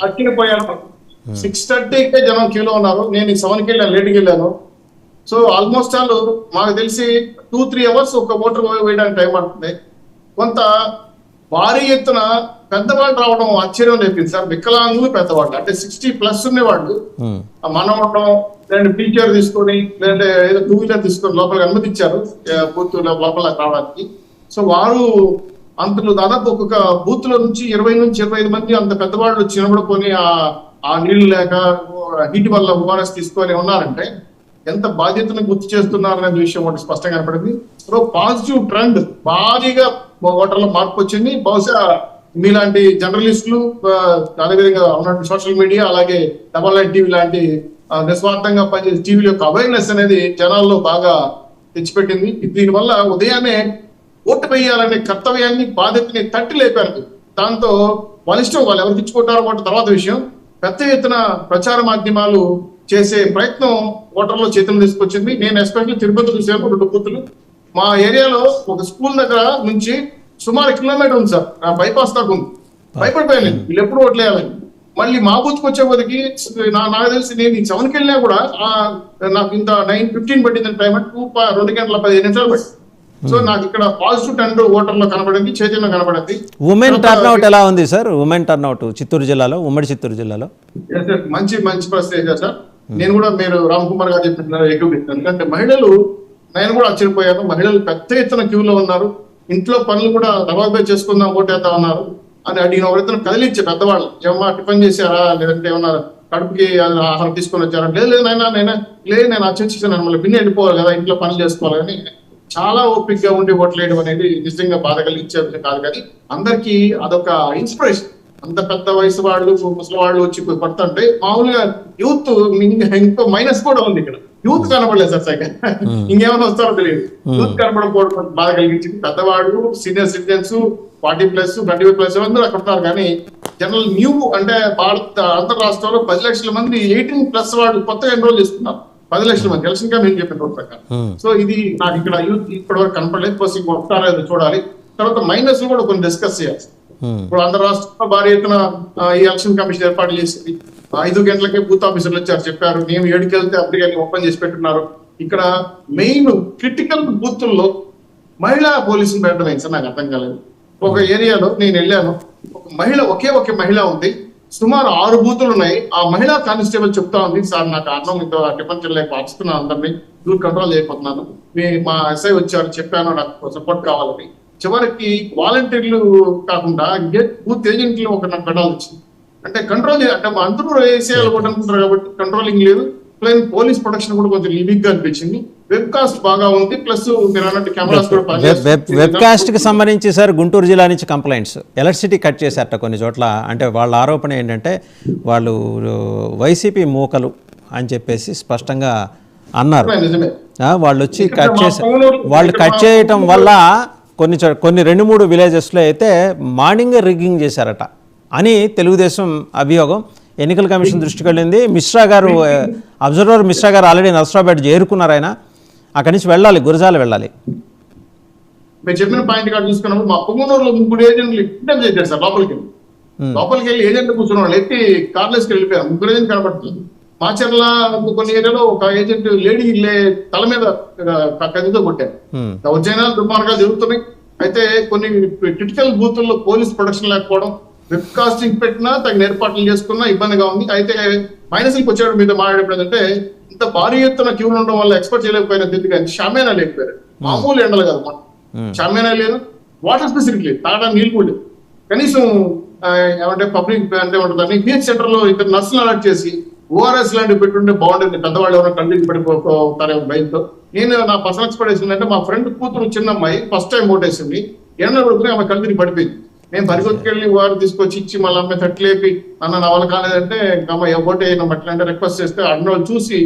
అట్టిపోయాను. 6:30కే జనం క్యూలో ఉన్నారు. నేను 7కి వెళ్ళాను, లేట్కి వెళ్ళాను. సో ఆల్మోస్ట్ ఆల్ మాకు తెలిసి 2-3 అవర్స్ ఒక ఓటర్ వేయడానికి టైం పడుతుంది. కొంత భారీ ఎత్తున పెద్దవాళ్ళు రావడం ఆశ్చర్యం లేపింది సార్. వికలాంగులు పెద్దవాళ్ళు అంటే 60+ ఉండేవాళ్ళు మనవడం, లేదంటే టీచర్ తీసుకొని, లేదంటే ఏదో 2-వీలర్ తీసుకొని లోపలికి అనుమతించారు బూత్ లోపల రావడానికి. సో వారు అంతలో దాదాపు ఒక్కొక్క బూత్ లో నుంచి 20 నుంచి 25 మంది అంత పెద్దవాళ్ళు వచ్చి నిలబడుకొని ఆ నీళ్లు లేక హీట్ వల్ల ఓఆర్ఎస్ తీసుకొని ఉన్నారంటే ఎంత బాధ్యతను గుర్తు చేస్తున్నారనే విషయం ఒకటి స్పష్టంగా కనపడింది. సో పాజిటివ్ ట్రెండ్ భారీగా ఓటర్లో మార్పు వచ్చింది. బహుశా మీలాంటి జర్నలిస్టులు, అదేవిధంగా ఉన్నటువంటి సోషల్ మీడియా, అలాగే డబల్9 టీవీ లాంటి నిస్వార్థంగా పనిచేసే టీవీల యొక్క అవేర్నెస్ అనేది జనాల్లో బాగా తెచ్చిపెట్టింది. దీనివల్ల ఉదయాన్నే ఓటు వేయాలనే కర్తవ్యాన్ని, బాధ్యతని తట్టి లేపారు. దాంతో వాళ్ళ ఇష్టం, వాళ్ళు ఎవరికి ఇచ్చుకుంటారో వాటి తర్వాత విషయం. పెద్ద ఎత్తున ప్రచార మాధ్యమాలు చేసే ప్రయత్నం ఓటర్లో చైతన్యం తీసుకొచ్చింది. నేను ఎస్పెషల్లీ తిరుపతి చూసాను 2 బూతులు. మా ఏరియాలో ఒక స్కూల్ దగ్గర నుంచి సుమారు కిలోమీటర్ ఉంది సార్, బైపాస్ దాకా ఉంది. భయపడిపోయాను వీళ్ళు ఎప్పుడు ఓట్లేయాలని. మళ్ళీ మా బూత్కి వచ్చేపోదికి నాకు తెలిసి నేను 7కి వెళ్ళినా కూడా నాకు ఇంత 9:15 పట్టింది టైం, 2 గంటల 15 నిమిషాలు పట్టింది. సో నాకు ఇక్కడ పాజిటివ్ ట్రెండ్ ఓటర్లో కనబడింది, చైతన్యం కనబడింది. ఉమెన్ టర్న్అవుట్ ఎలా ఉంది సార్? ఉమెన్ టర్న్అవుట్ చిత్తూరు జిల్లాలో, ఉమ్మడి చిత్తూరు జిల్లాలో మంచి ప్రశ్న వేశారు సార్. నేను కూడా మీరు రామ్ కుమార్ గారు చెప్పిన ఏకీభవిస్తాను. ఎందుకంటే మహిళలు, నేను కూడా ఆశ్చర్యపోయాను, మహిళలు పెద్ద ఎత్తున క్యూలో ఉన్నారు. ఇంట్లో పనులు కూడా రవాబే చేసుకుందాం, ఓటేద్దాం అన్నారు అని అడిగిన ఒకరిద్దరు కదిలిచ్చే పెద్దవాళ్ళు, ఏమన్నా టిఫిన్ చేశారా, లేదంటే ఏమన్నా కడుపుకి ఆహారం తీసుకొని వచ్చారా, లేదు నేను ఆచరించాను, మళ్ళీ పిన్ని వెళ్ళిపోవాలి కదా, ఇంట్లో పనులు చేసుకోవాలి అని చాలా ఓపికగా ఉండి ఓట్లేయడం అనేది నిజంగా బాధ కలిగించే కాదు. కానీ అందరికీ అదొక ఇన్స్పిరేషన్. అంత పెద్ద వయసు వాళ్ళు, ముసలి వాళ్ళు వచ్చి పడుతుంటే మామూలుగా యూత్ ఇంకో మైనస్ కూడా ఉంది ఇక్కడ. యూత్ కనపడలేదు సార్ సైకిల్, ఇంకేమైనా వస్తారో తెలియదు. యూత్ కనపడకపోవడం బాధ కలిగించింది. పెద్దవాళ్ళు, సీనియర్ సిటిజన్స్, 40+, 25+ అందరూ అక్కడ ఉన్నారు. కానీ జనరల్ న్యూ అంటే భారత అంతర్రాష్ట్రంలో 10 లక్షల మంది 18+ వాళ్ళు కొత్తగా ఎన్రోల్ చేసుకున్నారు. 10 లక్షల మంది ఎలక్షన్ గా మేము చెప్పిన రోడ్ ప్రకారం. సో ఇది నాకు ఇక్కడ యూత్ ఇప్పటి వరకు కనపడలేదు. ప్లస్ ఇంకో వస్తారో చూడాలి. తర్వాత మైనస్ కూడా కొన్ని డిస్కస్ చేయాలి. ఇప్పుడు ఆంధ్ర రాష్ట్రంలో భారీ ఎత్తున ఈ ఎలక్షన్ కమిషన్ ఏర్పాటు చేసింది. 5 గంటలకే బూత్ ఆఫీసర్లు వచ్చారు, చెప్పారు. మేము 7కి వెళ్తే అప్పటికి ఓపెన్ చేసి పెట్టున్నారు. ఇక్కడ మెయిన్ క్రిటికల్ బూత్ల్లో మహిళా పోలీసులు పెట్టడం ఏంటి సార్ నాకు అర్థం కాలేదు. ఒక ఏరియాలో నేను వెళ్ళాను, ఒకే మహిళ ఉంది. సుమారు 6 బూతులు ఉన్నాయి. ఆ మహిళా కానిస్టేబుల్ చెప్తా ఉంది, సార్ నాకు అన్నం ఇంత టిఫిన్ చేయలేక వస్తున్నాను, అందరినీ దూర్ కంట్రోల్ చేయకపోతున్నాను, మా ఎస్ఐ వచ్చారు, చెప్పాను నాకు సపోర్ట్ కావాలని. చివరికి వాలంటీర్లు కాకుండా బూత్ ఏజెంట్లు ఒక నాకు పెట్టాల్సి వచ్చింది. అంటే కంట్రోల్ అంటే అందరూ వేసేయాలి కూడా అనుకుంటారు కాబట్టి కంట్రోలింగ్ లేదు. ప్లస్ పోలీస్ ప్రొటెక్షన్ కూడా కొంచెం లిమిట్ గా అనిపించింది. వెబ్ కాస్ట్ బాగా ఉంది. ప్లస్ మీరు అన్నట్టు కెమెరాస్ కూడా వెబ్ కాస్ట్ కి సంబంధించి సార్ గుంటూరు జిల్లా నుంచి కంప్లైంట్స్, ఎలక్ట్రిసిటీ కట్ చేశారట కొన్ని చోట్ల. అంటే వాళ్ళ ఆరోపణ ఏంటంటే వాళ్ళు వైసీపీ మూకలు అని చెప్పేసి స్పష్టంగా అన్నారు. వాళ్ళు వచ్చి వాళ్ళు కట్ చేయటం వల్ల కొన్ని 2-3 విలేజెస్లో అయితే మార్నింగ్ రిగ్గింగ్ చేశారట అని తెలుగుదేశం అభియోగం. ఎన్నికల కమిషన్ దృష్టికి వెళ్ళింది. మిశ్రా గారు, అబ్జర్వర్ మిశ్రా గారు ఆల్రెడీ నర్సరావుపేట చేరుకున్నారు. ఆయన అక్కడి నుంచి వెళ్ళాలి, గురజాల వెళ్ళాలి. మీరు చెప్పిన పాయింట్ కాదు చూసుకున్నప్పుడు మా పొంగనూరులో 3 ఏజెంట్లు ఇంటర్ చేశారు సార్. లోపలికి వెళ్ళి ఏజెంట్ కూర్చున్న వాళ్ళు ఎత్తి కార్లేసుకి వెళ్ళిపోయారు. 3 ఏజెంట్ కనబడుతుంది. మాచర్ల కొన్ని ఏరియాలో ఒక ఏజెంట్ లేడీ తల మీద కదితో కొట్టారు. దౌర్జన్యాలు దుర్మార్గాలు జరుగుతున్నాయి. అయితే కొన్ని క్రిటికల్ బూతుల్లో పోలీస్ ప్రొటెక్షన్ లేకపోవడం, వెబ్ కాస్టింగ్ పెట్టినా తగిన ఏర్పాట్లు చేసుకున్నా ఇబ్బందిగా ఉంది. అయితే మైనస్కి వచ్చేటప్పుడు మీద మాట్లాడేప్పుడు అంటే ఇంత భారీ ఎత్తున క్యూ ఉండడం వల్ల ఎక్స్పెక్ట్ చేయలేకపోయినా కానీ షామేనా లేకపోయారు. మామూలు ఎండలు కాదు, షామేనా లేదు, వాటర్ ఫెసిలిటీ లేదు, తాగడానికి నీళ్ళు కూడా లేదు. కనీసం ఏమంటే పబ్లిక్ అంటే ఉంటుందని పిహెచ్ సెంటర్ లో ఇద్దరు నర్సులు అలర్ట్ చేసి ఓఆర్ఎస్ లాంటివి పెట్టుంటే బాగుంటుంది. పెద్దవాళ్ళు ఎవరైనా కంటికి పడిపోతారేమో భయంతో. నేను నా పర్సనల్ ఎక్స్పెక్టేషన్ అంటే మా ఫ్రెండ్ కూతురు చిన్న అమ్మాయి ఫస్ట్ టైం ఓటేసింది. ఎండలు పడుకుని ఆమె కంటికి పడిపోయింది. నేను పరిగెత్తుకెళ్ళి వారు తీసుకొచ్చి ఇచ్చి మళ్ళీ అమ్మాయి తట్లేపి నా వల్ల కాలేదంటే అమ్మాయి ఓటే అట్లా అంటే రిక్వెస్ట్ చేస్తే అన్ని చూసి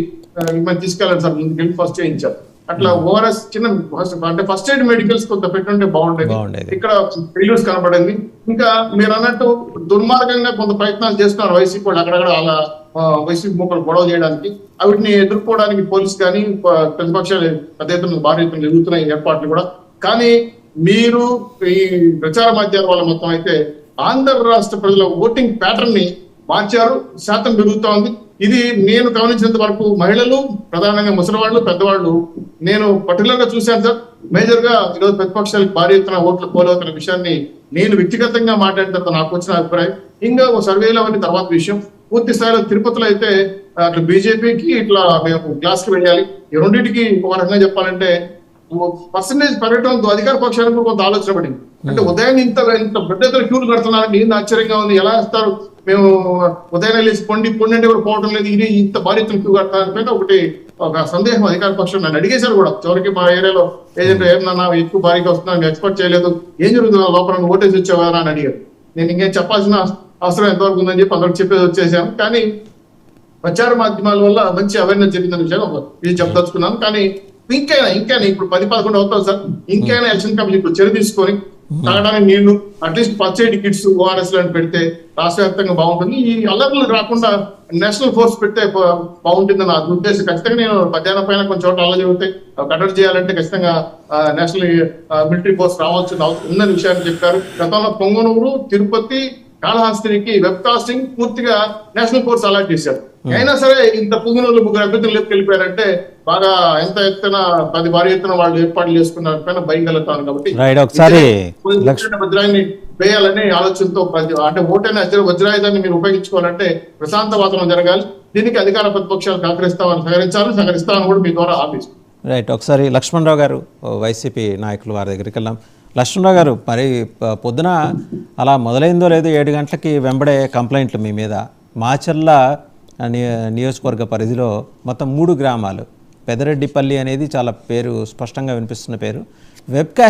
మిమ్మల్ని తీసుకెళ్ళండి సార్ ముందుకెళ్ళి ఫస్ట్ చేయించారు. అట్లా ఓఆర్ఎస్ చిన్న అంటే ఫస్ట్ ఎయిడ్ మెడికల్స్ కొంత పెట్టుంటే బాగుండేది. ఇక్కడ ఫెయిల్యూర్స్ కనబడింది. ఇంకా మీరు అన్నట్టు దుర్మార్గంగా కొంత ప్రయత్నాలు చేస్తున్నారు వైసీపీ వాళ్ళు అక్కడక్కడ అలా వైసీపీ మూకలు గొడవ చేయడానికి. వీటిని ఎదుర్కోవడానికి పోలీసు కానీ ప్రతిపక్షాలు పెద్ద ఎత్తున భారీ ఎత్తున జరుగుతున్నాయి ఏర్పాట్లు కూడా. కానీ మీరు ఈ ప్రచార మాధ్యమాల వల్ల మొత్తం అయితే ఆంధ్ర రాష్ట్ర ప్రజల ఓటింగ్ ప్యాటర్న్ ని మార్చారు, శాతం పెరుగుతా ఉంది. ఇది నేను గమనించినంత వరకు మహిళలు, ప్రధానంగా ముసలివాళ్ళు, పెద్దవాళ్ళు నేను పర్టికులర్ గా చూశాను సార్. మేజర్ గా ఈరోజు ప్రతిపక్షాలకు భారీ ఎత్తున ఓట్లు పోలవుతున్న విషయాన్ని నేను వ్యక్తిగతంగా మాట్లాడిన తర్వాత నాకు వచ్చిన అభిప్రాయం. ఇంకా సర్వేలు అవన్నీ తర్వాత విషయం. పూర్తి స్థాయిలో తిరుపతిలో అయితే అట్లా బీజేపీకి ఇట్లా మేము క్లాస్ కి వెళ్ళాలి. ఈ రెండింటికి ఒక రకంగా చెప్పాలంటే పర్సంటేజ్ పెరగడం అధికార పక్షానికి కొంత ఆలోచన పడింది. అంటే ఉదయం ఇంత పెద్ద ఎత్తున క్యూలు కడుతున్నారని నేను ఆశ్చర్యంగా ఉంది. ఎలా వేస్తారు, మేము ఉదయం వెళ్ళేసి పొండి అంటే కూడా పోవడం లేదు, ఇది ఇంత భారీ ఎత్తున క్యూ కడతారని ఒక సందేహం అధికార పక్షం నన్ను అడిగేశారు కూడా. చివరికి మా ఏరియాలో ఏజెంట్ ఏమన్నా ఎక్కువ భారీగా వస్తున్నా ఎక్స్పెక్ట్ చేయలేదు, ఏం జరుగుతుందో లోపల ఓటేజ్ వచ్చేవా అని అడిగారు. నేను ఇంకేం చెప్పాల్సిన అవసరం ఎంతవరకు ఉందని చెప్పి అందరికి చెప్పేసి వచ్చేసాను. కానీ ప్రచార మాధ్యమాల వల్ల మంచి అవేర్నెస్ జరిగిందనే విషయం ఇది చెప్పదలుచుకున్నాను. కానీ ఇంకైనా ఇప్పుడు 10-11 అవుతుంది సార్, ఇంకైనా ఎలక్షన్ కమిషన్ చర్య తీసుకొని తాగడానికి నీళ్లు, అట్లీస్ట్ పచ్చడి కిట్స్, ఓఆర్ఎస్ లను పెడితే రాష్ట్ర వ్యాప్తంగా బాగుంటుంది. ఈ అల్లర్లు రాకుండా నేషనల్ ఫోర్స్ పెడితే బాగుంటుందని నా ఉద్దేశం. ఖచ్చితంగా నేను మధ్యాహ్నం పైన కొంచెం చోట్ల అల్ల జరుగుతాయి, కట్టడి చేయాలంటే ఖచ్చితంగా నేషనల్ మిలిటరీ ఫోర్స్ రావాల్సిన ఉందని విషయాన్ని చెప్పారు. గతంలో పొంగనూరు, తిరుపతి, కాళహస్తికి వెబ్ కాస్టింగ్ పూర్తిగా నేషనల్ ఫోర్స్ అలర్ట్ చేశారు. అయినా సరే ఇంత పొంగనూరు 3 అభ్యర్థులు లేపుకెళ్ళిపోయారంటే బాగా ఎంత ఎత్తున 10 భారీ ఎత్తున వాళ్ళు ఏర్పాట్లు చేసుకున్నారు పైన భయం కలుగుతాను. కాబట్టి వజ్రాయిని వేయాలనే ఆలోచనతో అంటే ఓటైన వజ్రాయుధాన్ని మీరు ఉపయోగించుకోవాలంటే ప్రశాంత వాతావరణం జరగాలి. దీనికి అధికార ప్రతిపక్షాలు సహకరిస్తామని కూడా మీ ద్వారా ఆఫీస్. రైట్. ఒకసారి లక్ష్మణరావు గారు వైసీపీ నాయకులు వారి దగ్గరికి వెళ్దాం. లక్ష్మణరావు గారు, మరి పొద్దున అలా మొదలైందో లేదో 7 గంటలకి వెంబడే కంప్లైంట్లు మీ మీద. మాచర్ల నియోజకవర్గ పరిధిలో మొత్తం 3 గ్రామాలు, పెదరెడ్డిపల్లి అనేది చాలా పేరు స్పష్టంగా వినిపిస్తున్న పేరు, వెబ్కాస్ట్